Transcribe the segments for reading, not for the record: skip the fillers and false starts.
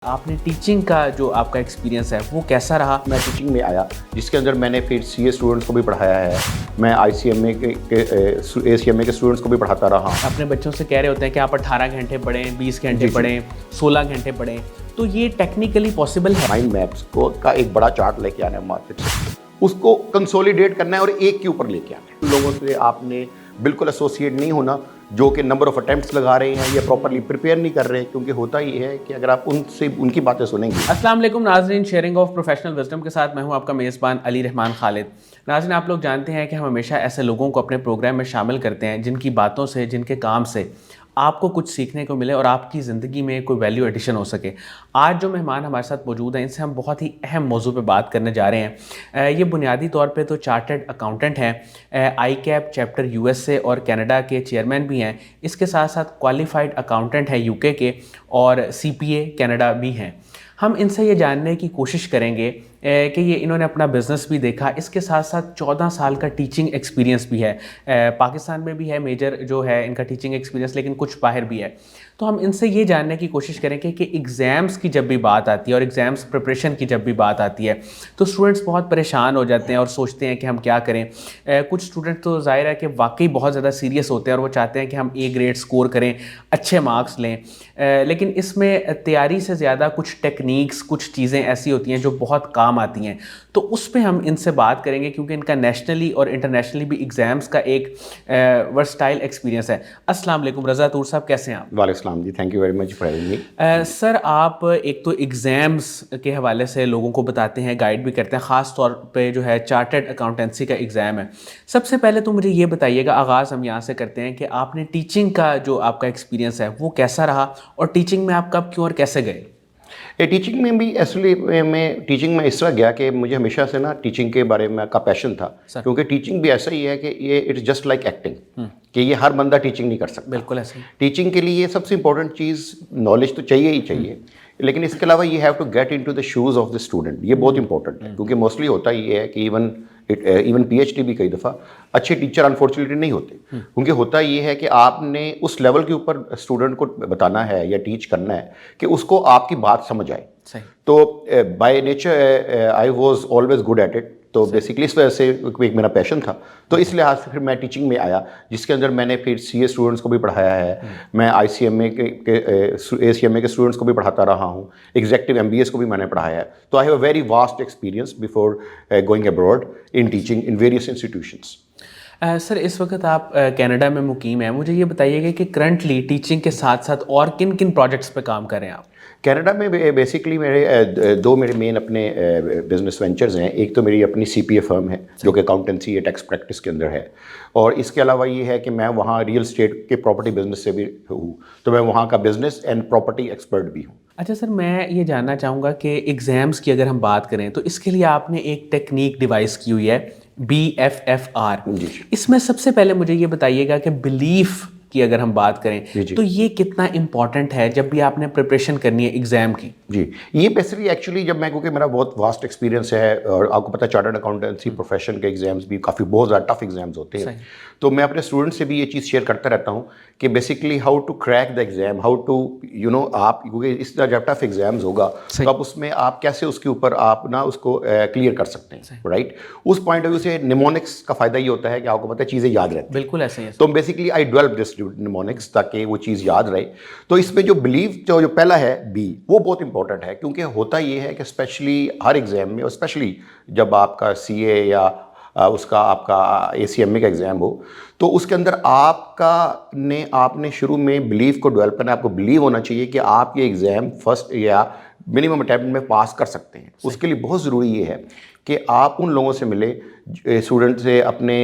आपने टीचिंग का जो आपका एक्सपीरियंस है वो कैसा रहा? मैं टीचिंग में आया जिसके अंदर मैंने फिर सीए स्टूडेंट्स को भी पढ़ाया है। मैं आईसीएमए के एसीएमए के स्टूडेंट्स को भी पढ़ाता रहा। अपने बच्चों से कह रहे होते हैं कि आप 18 घंटे पढ़ें, 20 घंटे पढ़ें, 16 घंटे पढ़ें, तो ये टेक्निकली पॉसिबल है? माइंड मैप्स को का एक बड़ा चार्ट लेके आना है मार्केट से, उसको कंसोलिडेट करना है और एक के ऊपर लेके आना है। लोगों से आपने बिल्कुल एसोसिएट नहीं होना जो कि नंबर ऑफ अटेम्प्ट्स लगा रहे हैं या प्रॉपर्ली प्रिपेयर नहीं कर रहे हैं, क्योंकि होता ही है कि अगर आप उनसे उनकी बातें सुनेंगे। अस्सलाम वालेकुम नाज़रीन, शेयरिंग ऑफ प्रोफेशनल विजडम के साथ मैं हूं आपका मेज़बान अली रहमान खालिद। नाज़रीन, आप लोग जानते हैं कि हम हमेशा ऐसे लोगों को अपने प्रोग्राम में शामिल करते हैं जिनकी बातों से, जिनके काम से आपको कुछ सीखने को मिले और आपकी ज़िंदगी में कोई वैल्यू एडिशन हो सके। आज जो मेहमान हमारे साथ मौजूद हैं, इनसे हम बहुत ही अहम मौजू पे बात करने जा रहे हैं। ये बुनियादी तौर पे तो चार्टर्ड अकाउंटेंट हैं, ICAP चैप्टर USA और कनाडा के चेयरमैन भी हैं। इसके साथ साथ क्वालिफाइड अकाउंटेंट हैं UK के और CPA कनाडा भी हैं। हम इनसे ये जानने की कोशिश करेंगे कि ये इन्होंने अपना बिज़नेस भी देखा, इसके साथ साथ 14 साल का टीचिंग एक्सपीरियंस भी है। पाकिस्तान में भी है मेजर जो है इनका टीचिंग एक्सपीरियंस, लेकिन कुछ बाहर भी है। तो हम इनसे ये जानने की कोशिश करेंगे कि एग्ज़ाम्स की जब भी बात आती है और एग्ज़ाम्स प्रिपरेशन की जब भी बात आती है तो स्टूडेंट्स बहुत परेशान हो जाते हैं और सोचते हैं कि हम क्या करें। कुछ स्टूडेंट तो ज़ाहिर है कि वाकई बहुत ज़्यादा सीरियस होते हैं और वो चाहते हैं कि हम A ग्रेड स्कोर करें, अच्छे मार्क्स लें, लेकिन इसमें तैयारी से ज़्यादा कुछ टेक्निक्स, कुछ चीज़ें ऐसी होती हैं जो बहुत काम आती हैं। तो उस पे हम इनसे बात करेंगे क्योंकि इनका नेशनली और इंटरनेशनली भी एग्ज़ाम्स का एक वर्सटाइल एक्सपीरियंस है। अस्सलाम वालेकुम रज़ा तूर साहब, कैसे हैं आप? वालेकुम जी, thank you very much for having me. Sir, आप एक तो एग्ज़ाम्स के हवाले से लोगों को बताते हैं, गाइड भी करते हैं, ख़ास तौर पे जो है चार्टर्ड अकाउंटेंसी का एग्ज़ाम है। सबसे पहले तो मुझे ये बताइएगा, आगाज़ हम यहाँ से करते हैं कि आपने टीचिंग का जो आपका एक्सपीरियंस है वो कैसा रहा और टीचिंग में आप कब, क्यों और कैसे गए? टीचिंग में भी एक्चुअली मैं टीचिंग में इस तरह गया कि मुझे हमेशा से ना टीचिंग के बारे में का पैशन था, क्योंकि टीचिंग भी ऐसा ही है कि ये इट्स जस्ट लाइक एक्टिंग, कि ये हर बंदा टीचिंग नहीं कर सकता। बिल्कुल ऐसे ही। टीचिंग के लिए सबसे इंपॉर्टेंट चीज़ नॉलेज तो चाहिए ही चाहिए, लेकिन इसके अलावा ये have to get into the shoes of the student. ये बहुत इंपॉर्टेंट है, क्योंकि मोस्टली होता ये है कि इवन PhD भी कई दफ़ा अच्छे टीचर अनफॉर्चुनेटली नहीं होते, क्योंकि होता ये है कि आपने उस लेवल के ऊपर स्टूडेंट को बताना है या टीच करना है कि उसको आपकी बात समझ आए। सही। तो by nature I was always good at it. तो बेसिकली इस वजह से एक मेरा पैशन था, तो इस लिहाज से फिर मैं टीचिंग में आया जिसके अंदर मैंने फिर CA स्टूडेंट्स को भी पढ़ाया है। मैं ICMA के ACMA के स्टूडेंट्स को भी पढ़ाता रहा हूँ। एग्जेक्टिव MBAs को भी मैंने पढ़ाया है। तो I have a very vast experience before going abroad in teaching in various institutions. Sir, इस वक्त आप कनाडा में मुकीम हैं। मुझे ये बताइएगा कि करंटली टीचिंग के साथ साथ और किन किन प्रोजेक्ट्स पे काम कर रहे हैं आप? कनाडा में बेसिकली दो मेरे मेन अपने बिजनेस वेंचर्स हैं। एक तो मेरी अपनी CPA फर्म है जो कि अकाउंटेंसी या टैक्स प्रैक्टिस के अंदर है, और इसके अलावा ये है कि मैं वहाँ रियल एस्टेट के प्रॉपर्टी बिजनेस से भी हूँ, तो मैं वहाँ का बिजनेस एंड प्रॉपर्टी एक्सपर्ट भी हूँ। अच्छा सर, मैं ये जानना चाहूँगा कि एग्ज़ाम्स की अगर हम बात करें तो इसके लिए आपने एक टेक्निक डिवाइस की हुई है, BFFR। जी। इसमें सबसे पहले मुझे ये बताइएगा कि बिलीफ की अगर हम बात करें जी। तो ये कितना इम्पॉर्टेंट है जब भी आपने प्रिपरेशन करनी है एग्ज़ाम की? जी, ये बेसिकली एक्चुअली जब मैं, क्योंकि मेरा बहुत वास्ट एक्सपीरियंस है और आपको पता है चार्टर्ड अकाउंटेंसी प्रोफेशन के एग्जाम्स भी काफ़ी बहुत ज़्यादा टफ एग्जाम्स होते हैं, तो मैं अपने स्टूडेंट्स से भी ये चीज़ शेयर करता रहता हूँ कि basically how to crack the exam, how to आप, क्योंकि इस तरह जब टफ एग्जाम्स होगा तो आप उसमें आप कैसे उसके ऊपर आप ना उसको क्लियर कर सकते हैं, राइट। उस पॉइंट ऑफ व्यू से निमोनिक्स का फ़ायदा ये होता है कि आपको पता है चीज़ें याद रहती हैं। बिल्कुल ऐसे ही। तो basically I develop this mnemonics ताकि वो चीज़ याद रहे। तो इसमें जो बिलीव जो पहला है B, वो बहुत इंपॉर्टेंट है, क्योंकि होता ये है कि स्पेशली हर एग्ज़ाम में, और स्पेशली जब आपका CA या उसका आपका ACMA का एग्ज़ाम हो, तो उसके अंदर आपने शुरू में बिलीव को डेवलप करना है। आपको बिलीव होना चाहिए कि आप ये एग्ज़ाम फर्स्ट या मिनिमम अटैम्प्ट में पास कर सकते हैं। उसके लिए बहुत ज़रूरी ये है कि आप उन लोगों से मिले, स्टूडेंट से, अपने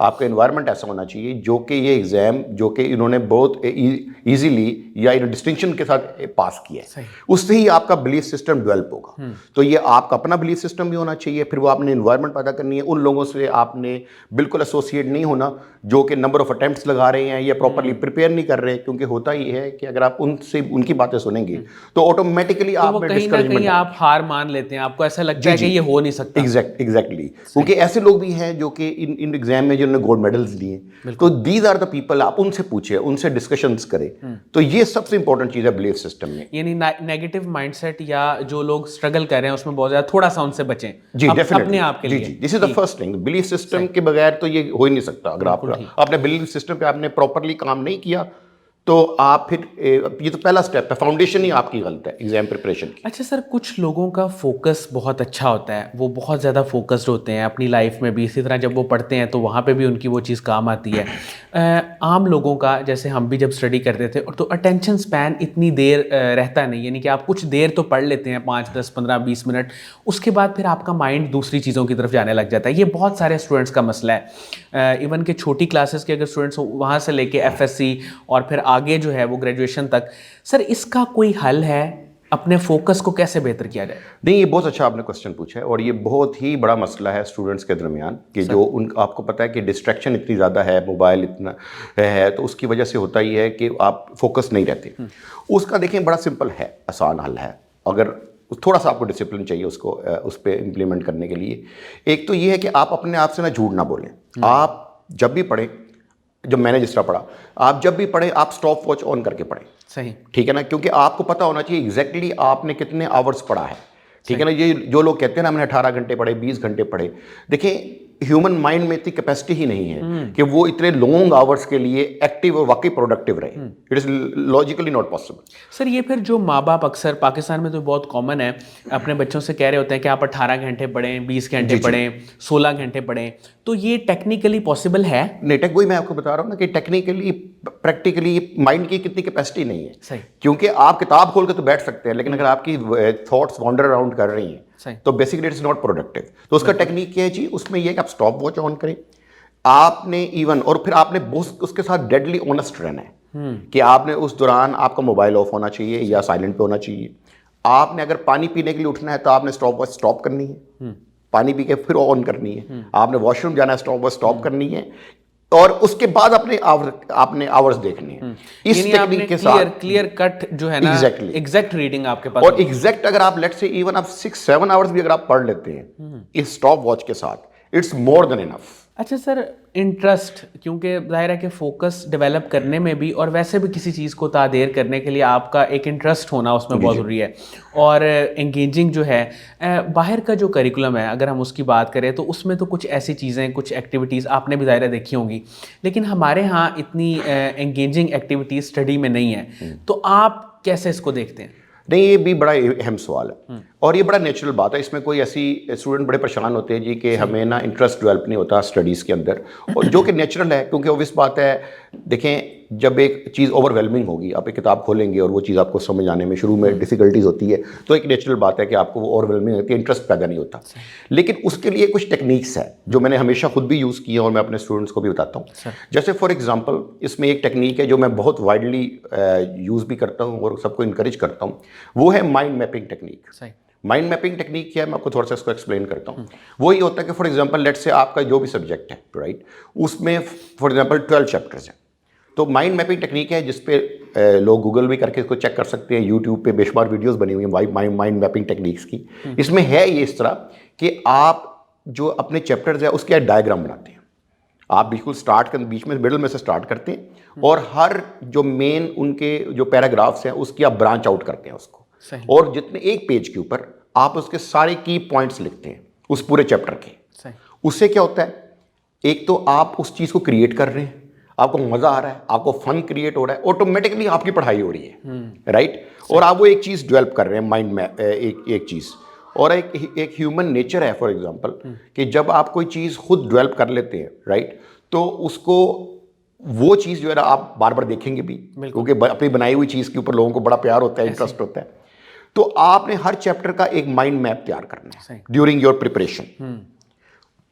आपका एनवायरनमेंट ऐसा होना चाहिए जो कि ये एग्ज़ाम जो कि इन्होंने बहुत इजीली या इन डिस्टिंक्शन के साथ पास किया है, उससे ही आपका बिलीफ सिस्टम डेवलप होगा। तो ये आपका अपना बिलीफ सिस्टम भी होना चाहिए, फिर वो आपने एनवायरनमेंट पैदा करनी है। उन लोगों से आपने बिल्कुल एसोसिएट नहीं होना जो कि नंबर ऑफ अटेम्प्ट्स लगा रहे हैं या प्रॉपर्ली प्रिपेयर नहीं कर रहे, क्योंकि होता ही है कि अगर आप उनसे उनकी बातें सुनेंगे तो ऑटोमेटिकली आप में डिस्करेजमेंट, आप हार मान लेते हैं, आपको ऐसा लगता है कि ये हो नहीं सकता। एग्जैक्टली, क्योंकि ऐसे लोग भी हैं जो कि इन एग्जाम में जिन्होंने गोल्ड मेडल्स लिए, तो दीज आर द पीपल, आप उनसे पूछे, उनसे डिस्कशंस करें तो ये सबसे इंपॉर्टेंट चीज़ है बिलीफ सिस्टम में। यानी नेगेटिव माइंडसेट या जो लोग स्ट्रगल कर रहे हैं उसमें बहुत ज्यादा थोड़ा सा उनसे बचें जी डेफिनेटली, अपने आप के जी लिए। जी, this is the first thing. Belief system के बगैर तो ये हो ही नहीं सकता। अगर आपने बिलीफ सिस्टम पे आपने प्रॉपरली काम नहीं किया तो आप फिर ये तो पहला स्टेप है, फाउंडेशन ही आपकी गलत है एग्जाम प्रिपरेशन की। अच्छा सर, कुछ लोगों का फोकस बहुत अच्छा होता है, वो बहुत ज़्यादा फोकस्ड होते हैं अपनी लाइफ में भी, इसी तरह जब वो पढ़ते हैं तो वहाँ पे भी उनकी वो चीज़ काम आती है। आम लोगों का, जैसे हम भी जब स्टडी करते थे, और तो अटेंशन स्पैन इतनी देर रहता नहीं, यानी कि आप कुछ देर तो पढ़ लेते हैं, 5, 10, 15, 20 मिनट, उसके बाद फिर आपका माइंड दूसरी चीज़ों की तरफ जाने लग जाता है। ये बहुत सारे स्टूडेंट्स का मसला है। इवन के छोटी क्लासेस के अगर स्टूडेंट्स हो, वहाँ से लेके FSC और फिर आगे जो है वो ग्रेजुएशन तक, सर इसका कोई हल है? अपने फोकस को कैसे बेहतर किया जाए? नहीं, ये बहुत अच्छा आपने क्वेश्चन पूछा है और ये बहुत ही बड़ा मसला है स्टूडेंट्स के दरमियान कि जो आपको पता है कि डिस्ट्रैक्शन इतनी ज़्यादा है, मोबाइल इतना है, तो उसकी वजह से होता ही है कि आप फोकस नहीं रहते। उसका देखें बड़ा सिंपल है, आसान हल है। अगर थोड़ा सा आपको डिसिप्लिन चाहिए उसको उस पर इम्प्लीमेंट करने के लिए, एक तो ये है कि आप अपने आप से ना झूठ ना बोलें। आप जब भी पढ़ें, जब मैंने जिस तरह पढ़ा, आप जब भी पढ़ें आप स्टॉप वॉच ऑन करके पढ़ें। सही, ठीक है ना, क्योंकि आपको पता होना चाहिए एग्जैक्टली आपने कितने आवर्स पढ़ा है। ठीक है ना, ये जो लोग कहते हैं ना हमने 18 घंटे पढ़े, 20 घंटे पढ़े, देखिए ह्यूमन माइंड में इतनी कैपेसिटी ही नहीं है कि वो इतने लॉन्ग आवर्स के लिए एक्टिव और वाकई प्रोडक्टिव रहे। It is logically not possible. Sir ये फिर जो माँ बाप अक्सर पाकिस्तान में तो बहुत कॉमन है, अपने बच्चों से कह रहे होते हैं कि आप 18 घंटे पढ़ें, 20 घंटे पढ़ें, 16 घंटे पढ़ें, तो ये टेक्निकली पॉसिबल है? नहीं, वही मैं आपको बता रहा हूँ ना कि टेक्निकली प्रैक्टिकली माइंड की कितनी कैपेसिटी नहीं है। सही, क्योंकि आप किताब खोल के तो बैठ सकते हैं, लेकिन अगर आपकी थॉट्स वॉन्डर अराउंड कर रही हैं तो बेसिकली इट्स नॉट प्रोडक्टिव। तो उसका टेक्निक क्या है जी, उसमें यह है कि आप स्टॉप वॉच ऑन करें, आपने इवन, और फिर आपने उसके साथ डेडली ऑनेस्ट रहना है कि आपने उस दौरान आपका मोबाइल ऑफ होना चाहिए या साइलेंट पे होना चाहिए। आपने अगर पानी पीने के लिए उठना है तो आपने स्टॉप वॉच स्टॉप करनी है, पानी पी के फिर ऑन करनी है। आपने वॉशरूम जाना है, स्टॉप वॉच स्टॉप करनी है, और उसके बाद आपने आवर्स देखने हैं। इस टेक्निक के साथ क्लियर कट जो है ना, एग्जैक्ट रीडिंग आपके पास, और एग्जैक्ट अगर आप लेट्स से इवन आप 6-7 आवर्स भी अगर आप पढ़ लेते हैं इस स्टॉप वॉच के साथ, इट्स मोर देन इनफ। अच्छा सर, इंटरेस्ट, क्योंकि जाहिर है कि फोकस डेवलप करने में भी और वैसे भी किसी चीज़ को तादेर करने के लिए आपका एक इंटरेस्ट होना उसमें बहुत ज़रूरी है, और एंगेजिंग जो है। बाहर का जो करिकुलम है अगर हम उसकी बात करें तो उसमें तो कुछ ऐसी चीज़ें, कुछ एक्टिविटीज़ आपने भी ज़ाहिर देखी होंगी, लेकिन हमारे यहाँ इतनी एंगेजिंग एक्टिविटीज़ स्टडी में नहीं है, तो आप कैसे इसको देखते हैं? नहीं, ये भी बड़ा अहम सवाल है और ये बड़ा नेचुरल बात है। इसमें कोई ऐसी, स्टूडेंट बड़े परेशान होते हैं जी कि हमें ना इंटरेस्ट डेवलप नहीं होता स्टडीज़ के अंदर, और जो कि नेचुरल है, क्योंकि ऑब्वियस बात है। देखें, जब एक चीज़ ओवरवेलमिंग होगी, आप एक किताब खोलेंगे और वो चीज़ आपको समझ आने में शुरू में डिफिकल्टीज होती है, तो एक नेचुरल बात है कि आपको वो ओवरवेलमिंग होती है, इंटरेस्ट पैदा नहीं होता। लेकिन उसके लिए कुछ टेक्निक्स है जो मैंने हमेशा खुद भी यूज़ की है और मैं अपने स्टूडेंट्स को भी बताता हूँ। जैसे फॉर एग्जाम्पल, इसमें एक टेक्निक है जो मैं बहुत वाइडली यूज़ भी करता हूँ और सबको इंकरेज करता हूँ, वो है mind mapping technique. Mind mapping technique क्या है, मैं आपको थोड़ा सा इसको एक्सप्लेन करता हूँ। वो ये होता है कि फॉर एग्जांपल लेट्स से आपका जो भी सब्जेक्ट है, राइट, उसमें फॉर एग्जांपल 12 चैप्टर्स हैं, तो माइंड मैपिंग टेक्निक है जिस पे लोग गूगल भी करके इसको चेक कर सकते हैं, यूट्यूब पे बेशुमार वीडियोस बनी हुई हैं माइंड मैपिंग टेक्निक्स की। इसमें है ये इस तरह कि आप जो अपने चैप्टर्स है उसके डायग्राम बनाते हैं। आप बिल्कुल स्टार्ट कर, बीच में मिडल में से स्टार्ट करते हैं और हर जो मेन उनके जो पैराग्राफ्स हैं उसकी आप ब्रांच आउट करते हैं उसको, और जितने एक पेज के ऊपर आप उसके सारे की पॉइंट्स लिखते हैं उस पूरे चैप्टर के। उससे क्या होता है, एक तो आप उस चीज़ को क्रिएट कर रहे हैं, आपको मज़ा आ रहा है, आपको फन क्रिएट हो रहा है, ऑटोमेटिकली आपकी पढ़ाई हो रही है, राइट। और आप वो एक चीज़ डेवलप कर रहे हैं माइंड में, एक चीज़। और एक ह्यूमन नेचर है फॉर एग्जांपल कि जब आप कोई चीज़ खुद डेवलप कर लेते हैं, राइट, तो उसको वो चीज़ जो है ना आप बार बार देखेंगे भी, क्योंकि अपनी बनाई हुई चीज़ के ऊपर लोगों को बड़ा प्यार होता है, इंटरेस्ट होता है। तो आपने हर चैप्टर का एक माइंड मैप तैयार करना है ड्यूरिंग योर प्रिपरेशन।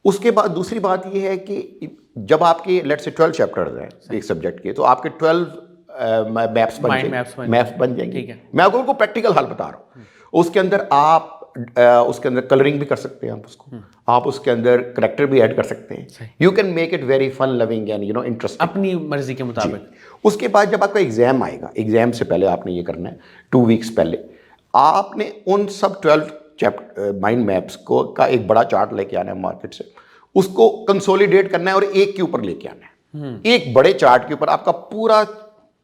उसके बाद दूसरी बात यह है कि जब आपके लेट्स से 12 चैप्टर्स हैं एक सब्जेक्ट के, तो आपके 12 मैप्स बन जाएंगे। मैं आपको प्रैक्टिकल हल बता रहा हूँ। उसके अंदर आप उसके अंदर कलरिंग भी कर सकते हैं, आप उसको, आप उसके अंदर करेक्टर भी ऐड कर सकते हैं। You can make it very fun loving and interesting अपनी मर्जी के मुताबिक। उसके बाद जब आपका एग्जाम आएगा, एग्जाम से पहले आपने ये करना है, 2 वीक्स पहले आपने उन सब 12 माइंड मैप्स को का एक बड़ा चार्ट लेके आना है मार्केट से, उसको कंसोलिडेट करना है और एक के ऊपर लेके आना है। एक बड़े चार्ट के ऊपर आपका पूरा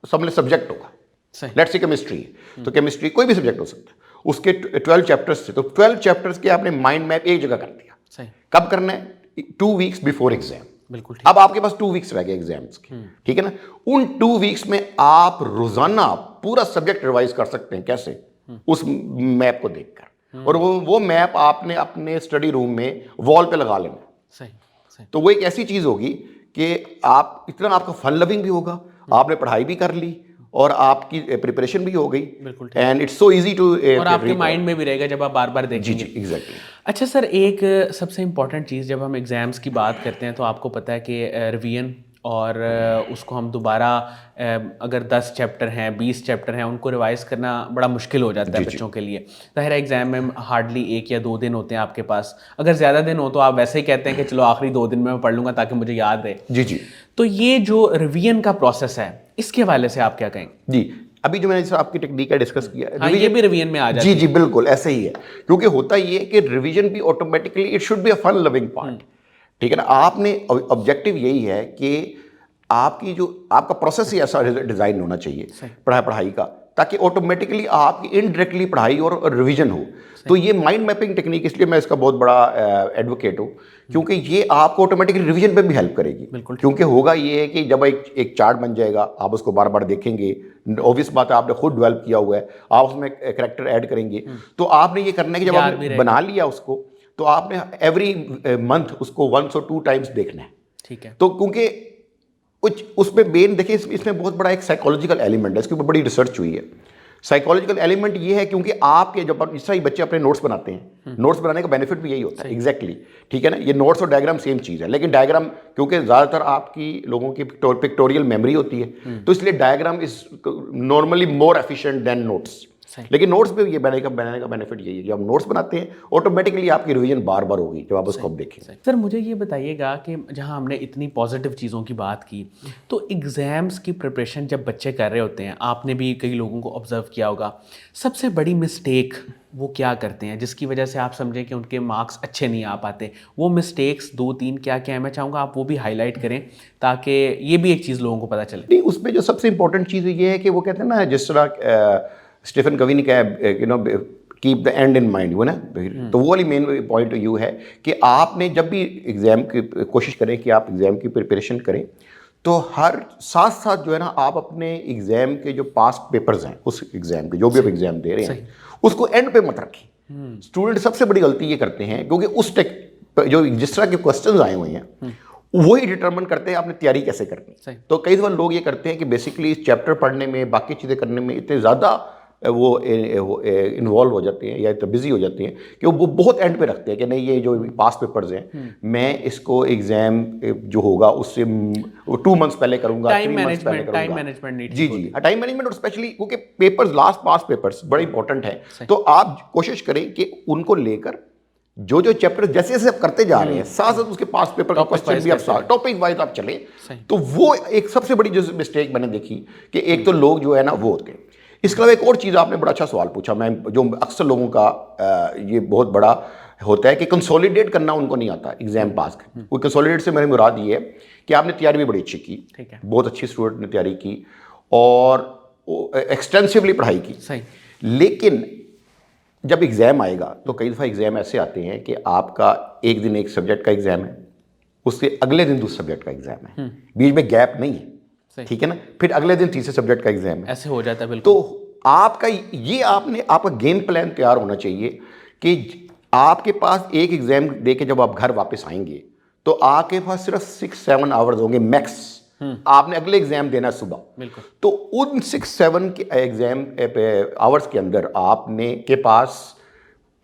समझ सब्जेक्ट होगा, सही। लेट्स से केमिस्ट्री है, तो केमिस्ट्री कोई भी सब्जेक्ट हो सकता है, उसके 12 चैप्टर्स थे, तो 12 चैप्टर्स के आपने माइंड मैप एक जगह कर दिया। सही। कब करना है? 2 वीक्स बिफोर एग्जाम। बिल्कुल ठीक। अब आपके पास 2 वीक्स रह गए एग्जाम्स के, ठीक है ना? उन 2 वीक्स में आप रोजाना पूरा सब्जेक्ट रिवाइज कर सकते हैं। कैसे? उस मैप को देखकर, और वो मैप आपने अपने स्टडी रूम में वॉल पे लगा लेना। सही सही। तो वो एक ऐसी चीज होगी कि आप इतना, आपका फन लविंग भी होगा, आपने पढ़ाई भी कर ली और आपकी प्रिपरेशन भी हो गई, बिल्कुल and it's so easy to, और आपके माइंड में भी रहेगा जब आप बार बार जी देखेंगे। जी एग्जैक्टली। अच्छा सर, एक सबसे इम्पॉर्टेंट चीज़ जब हम एग्ज़ाम्स की बात करते हैं तो आपको पता है कि रिवीजन और उसको हम दोबारा अगर 10 चैप्टर हैं 20 चैप्टर हैं उनको रिवाइज करना बड़ा मुश्किल हो जाता है बच्चों के लिए। ज़ाहिर है एग्ज़ाम में हार्डली 1 या 2 दिन होते हैं आपके पास, अगर ज़्यादा दिन हो तो आप वैसे ही कहते हैं कि चलो आखिरी 2 दिन में मैं पढ़ लूँगा ताकि मुझे याद रहे। जी जी तो ये जो रिवीजन का प्रोसेस है इसके हवाले से आप क्या कहेंगे? जी, अभी जो मैंने आपकी टेक्निक का डिस्कस किया, हाँ, ये भी रिवीजन में आ जाती जी जी बिल्कुल ऐसे ही है, क्योंकि होता ये है कि रिवीजन भी automatically it should be a fun loving part, ठीक है ना? आपने ऑब्जेक्टिव यही है कि आपकी जो आपका प्रोसेस ही ऐसा डिजाइन होना चाहिए पढ़ाई का, ताकि ऑटोमेटिकली आपकी इनडायरेक्टली पढ़ाई और रिवीजन हो। तो ये माइंड मैपिंग टेक्निक, इसलिए मैं इसका बहुत बड़ा एडवोकेट हूँ, क्योंकि ये आपको ऑटोमेटिकली रिवीजन पे भी हेल्प करेगी। क्योंकि होगा ये है कि जब एक चार्ट बन जाएगा, आप उसको बार बार देखेंगे, ऑब्वियस बात है आपने खुद डेवलप किया हुआ है, आप उसमें कैरेक्टर ऐड करेंगे, तो आपने ये करना है कि जब आपने बना लिया उसको, तो आपने एवरी मंथ उसको 1 or 2 टाइम्स देखना है। ठीक है। तो क्योंकि कुछ उसमें मेन देखिए, इसमें बहुत बड़ा एक साइकोलॉजिकल एलिमेंट है, इसके ऊपर बड़ी रिसर्च हुई है। साइकोलॉजिकल एलिमेंट ये है क्योंकि आपके जब जिस तरह बच्चे अपने नोट्स बनाते हैं, नोट्स बनाने का बेनिफिट भी यही होता है। एग्जैक्टली, ठीक है ना? ये नोट्स और डायग्राम सेम चीज़ है, लेकिन डायग्राम क्योंकि ज़्यादातर आपकी लोगों की पिक्टोरियल मेमोरी होती है, तो इसलिए diagram is normally more efficient then notes. लेकिन नोट्स पे ये बनाने का बेनिफिट यही है कि आप नोट्स बनाते हैं, ऑटोमेटिकली आपकी रिवीजन बार बार होगी जब आप उसको देखें। सर मुझे ये बताइएगा कि जहाँ हमने इतनी पॉजिटिव चीज़ों की बात की, तो एग्ज़ाम्स की प्रिपरेशन जब बच्चे कर रहे होते हैं, आपने भी कई लोगों को ऑब्जर्व किया होगा, सबसे बड़ी मिस्टेक वो क्या करते हैं जिसकी वजह से आप समझें कि उनके मार्क्स अच्छे नहीं आ पाते? वो मिस्टेक्स 2-3 क्या क्या है, मैं चाहूँगा आप वो भी हाईलाइट करें ताकि ये भी एक चीज़ लोगों को पता चले। नहीं, उसमें जो सबसे इंपॉर्टेंट चीज़ ये है कि वो कहते हैं ना, जिस तरह स्टीफन कवी ने कहा, you know, keep the and in mind, वो ना, तो वो वाली मेन पॉइंट यू है कि आपने जब भी एग्ज़ाम की कोशिश करें कि आप एग्ज़ाम की प्रिपरेशन करें, तो हर साथ साथ जो है ना, आप अपने एग्ज़ाम के जो पास्ट पेपर्स हैं, उस एग्ज़ाम के जो भी आप एग्ज़ाम दे रहे हैं, उसको एंड पे मत रखें। स्टूडेंट सबसे बड़ी गलती ये करते हैं, क्योंकि उस जो जिस तरह के क्वेश्चंस आए हुए हैं वही डिटरमिन करते हैं आपने तैयारी कैसे करनी। तो कई बार लोग ये करते हैं कि बेसिकली इस चैप्टर पढ़ने में, बाकी चीज़ें करने में इतने ज़्यादा वो इन्वॉल्व हो जाते हैं या इतना बिजी हो जाते हैं कि वो बहुत एंड पे रखते हैं कि नहीं, ये जो पास्ट पेपर्स हैं मैं इसको एग्जाम जो होगा उससे 2 मंथ्स पहले करूंगा, 3 मंथ्स पहले करूंगा। टाइम मैनेजमेंट जी जी, टाइम मैनेजमेंट, और स्पेशली क्योंकि पेपर्स, लास्ट पास्ट पेपर्स बड़े इंपॉर्टेंट है, तो आप कोशिश करें कि उनको लेकर जो चैप्टर जैसे जैसे आप करते जा रहे हैं, साथ साथ उसके पास पेपर का क्वेश्चन भी आप टॉपिक वाइज आप चले, तो वो एक सबसे बड़ी जो मिस्टेक मैंने देखी कि एक तो लोग जो है ना वो होते हैं। इसके अलावा एक और चीज़, आपने बड़ा अच्छा सवाल पूछा, मैं जो अक्सर लोगों का ये बहुत बड़ा होता है कि कंसोलिडेट करना उनको नहीं आता एग्जाम पास। कोई कंसोलिडेट से मेरी मुराद ये है कि आपने तैयारी भी बड़ी अच्छी की, बहुत अच्छी स्टूडेंट ने तैयारी की और एक्सटेंसिवली पढ़ाई की, लेकिन जब एग्ज़ाम आएगा तो कई दफ़ा एग्ज़ाम ऐसे आते हैं कि आपका एक दिन एक सब्जेक्ट का एग्ज़ाम है, उससे अगले दिन दूसरे सब्जेक्ट का एग्ज़ाम है, बीच में गैप नहीं है, ठीक है ना? फिर अगले दिन तीसरे सब्जेक्ट का एग्ज़ाम है, ऐसे हो जाता है बिल्कुल। तो आपका ये आपका गेम प्लान तैयार होना चाहिए कि आपके पास एक एग्ज़ाम दे के जब आप घर वापस आएंगे तो आपके पास सिर्फ 6-7 आवर्स होंगे मैक्स, आपने अगले एग्जाम देना सुबह, तो उन 6-7 के एग्जाम आवर्स के अंदर आपने के पास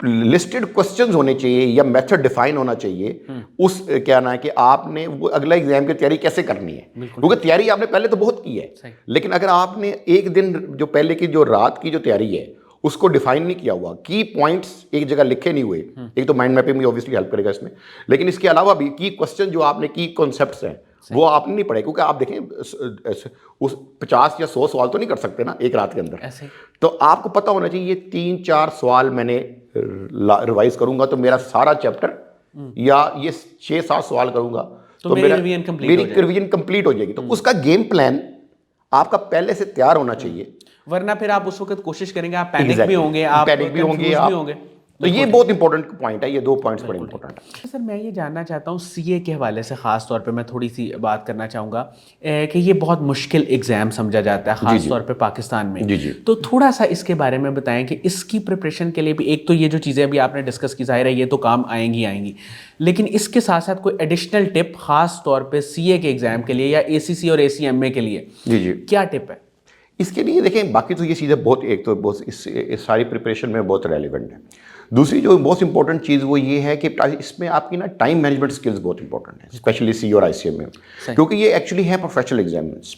लिस्टेड क्वेश्चंस होने चाहिए या मेथड डिफाइन होना चाहिए उस क्या ना है कि आपने वो अगला एग्जाम की तैयारी कैसे करनी है, क्योंकि तैयारी आपने पहले तो बहुत की है, लेकिन अगर आपने एक दिन जो पहले की जो रात की जो तैयारी है उसको डिफाइन नहीं किया हुआ, की पॉइंट्स एक जगह लिखे नहीं हुए, एक तो माइंड मैपिंग में ऑब्वियसली हेल्प करेगा इसमें, लेकिन इसके अलावा भी की क्वेश्चन जो आपने की कॉन्सेप्ट्स हैं वो आपने नहीं पढ़े, क्योंकि आप देखें उस 50 या 100 सवाल तो नहीं कर सकते ना एक रात के अंदर, तो आपको पता होना चाहिए 3-4 सवाल मैंने रिवाइज करूंगा तो मेरा सारा चैप्टर, या ये 6-7 सवाल करूंगा तो मेरी रिवीजन कंप्लीट हो जाएगी। तो उसका गेम प्लान आपका पहले से तैयार होना चाहिए। वरना फिर आप उस वक्त कोशिश करेंगे, आप पैनिक भी होंगे, आप पैनिक भी होंगे, confused भी होंगे। तो ये बहुत इंपॉर्टेंट पॉइंट है, ये 2 पॉइंट्स बड़े इंपॉर्टेंट है। सर मैं ये जानना चाहता हूँ सीए के हवाले से ख़ास तौर पे मैं थोड़ी सी बात करना चाहूँगा कि ये बहुत मुश्किल एग्ज़ाम समझा जाता है ख़ास तौर पे पाकिस्तान में। जी। तो थोड़ा सा इसके बारे में बताएं कि इसकी प्रिपरेशन के लिए भी एक तो ये जो चीज़ें अभी आपने डिस्कस की ज़ाहिर है ये तो काम आएंगी, लेकिन इसके साथ साथ कोई एडिशनल टिप ख़ास तौर पर सीए के एग्ज़ाम के लिए या ACC और ACMA के लिए जी क्या टिप है? इसके लिए देखें, बाकी तो ये चीज़ें बहुत, एक तो बहुत इस सारी प्रिपरेशन में बहुत रेलिवेंट है। दूसरी जो मोस्ट इंपॉर्टेंट चीज़ वो ये है कि इसमें आपकी ना टाइम मैनेजमेंट स्किल्स बहुत इंपॉर्टेंट है, स्पेशली सी और ICM में, क्योंकि ये एक्चुअली है प्रोफेशनल एग्जाम्स।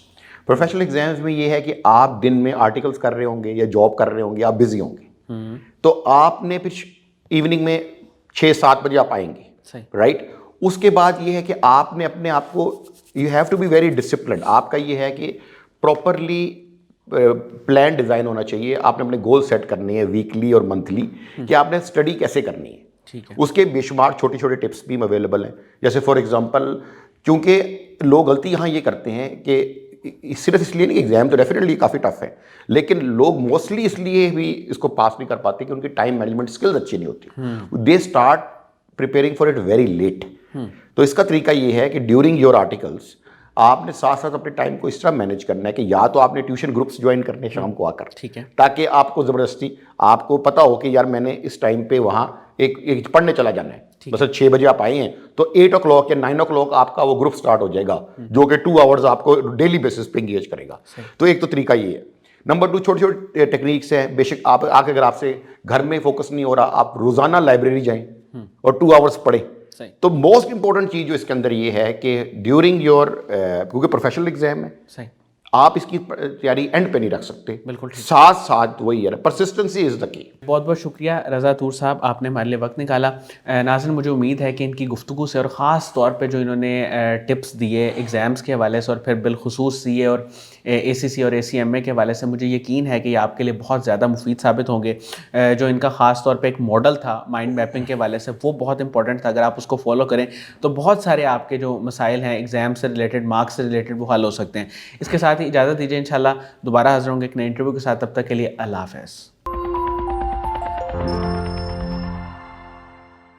प्रोफेशनल एग्जाम्स में ये है कि आप दिन में आर्टिकल्स कर रहे होंगे या जॉब कर रहे होंगे, आप बिजी होंगे, तो आपने फिर इवनिंग में 6-7 बजे आप आएंगे, राइट। उसके बाद ये है कि आपने अपने आप को, you have to be very discipline. आपका ये है कि प्रॉपरली प्लान डिज़ाइन होना चाहिए। आपने अपने गोल सेट करने हैं वीकली और मंथली कि आपने स्टडी कैसे करनी है। ठीक है। उसके बेशुमार छोटे छोटे टिप्स भी अवेलेबल हैं। जैसे फॉर एग्जांपल, क्योंकि लोग गलती यहाँ ये करते हैं कि सिर्फ इसलिए नहीं, एग्जाम तो डेफिनेटली काफ़ी टफ है, लेकिन लोग मोस्टली इसलिए भी इसको पास नहीं कर पाते कि उनकी टाइम मैनेजमेंट स्किल्स अच्छी नहीं होती। They start preparing for it very late. तो इसका तरीका ये है कि ड्यूरिंग योर आर्टिकल्स आपने साथ साथ अपने टाइम को इस तरह मैनेज करना है कि या तो आपने ट्यूशन ग्रुप्स ज्वाइन करने शाम को आकर, ठीक है, ताकि आपको ज़बरदस्ती आपको पता हो कि यार मैंने इस टाइम पे वहाँ एक पढ़ने चला जाना है। बस 6 बजे आप आए हैं तो 8 o'clock या 9 o'clock आपका वो ग्रुप स्टार्ट हो जाएगा, जो कि 2 आवर्स आपको डेली बेसिस पे इंगेज करेगा। तो एक तो तरीका ये है। नंबर 2, छोटे छोटे टेक्निक्स हैं। बेशक आप आके अगर आपसे घर में फोकस नहीं हो रहा, आप रोज़ाना लाइब्रेरी जाएं और 2 आवर्स पढ़ें। तो मोस्ट इंपॉर्टेंट चीज़ जो इसके अंदर ये है कि ड्यूरिंग योर, क्योंकि प्रोफेशनल एग्जाम है, आप इसकी तैयारी एंड पे नहीं रख सकते, बिल्कुल साथ साथ वही है, परसिस्टेंसी इज़ द की। बहुत बहुत शुक्रिया रज़ा तूर साहब, आपने हमारे लिए वक्त निकाला। नाज़रीन, मुझे उम्मीद है कि इनकी गुफ्तगू से और ख़ास तौर पे जो इन्होंने टिप्स दिए एग्ज़ाम्स के हवाले से और फिर बिलखुसूस CA और ACC और ACMA के हवाले से, मुझे यकीन है कि ये आपके लिए बहुत ज़्यादा मुफीद साबित होंगे। जो इनका ख़ास तौर पे एक मॉडल था माइंड मैपिंग के हवाले से, वो बहुत इंपॉर्टेंट था। अगर आप उसको फॉलो करें तो बहुत सारे आपके जो मसाइल हैं एग्ज़ाम से रिलेटेड, मार्क्स से रिलेटेड, वो हल हो सकते हैं। इसके साथ ही इजाज़त दीजिए, इंशाल्लाह दोबारा हाज़िर होंगे एक नए इंटरव्यू के साथ। तब तक के लिए अल्लाह हाफ़िज़।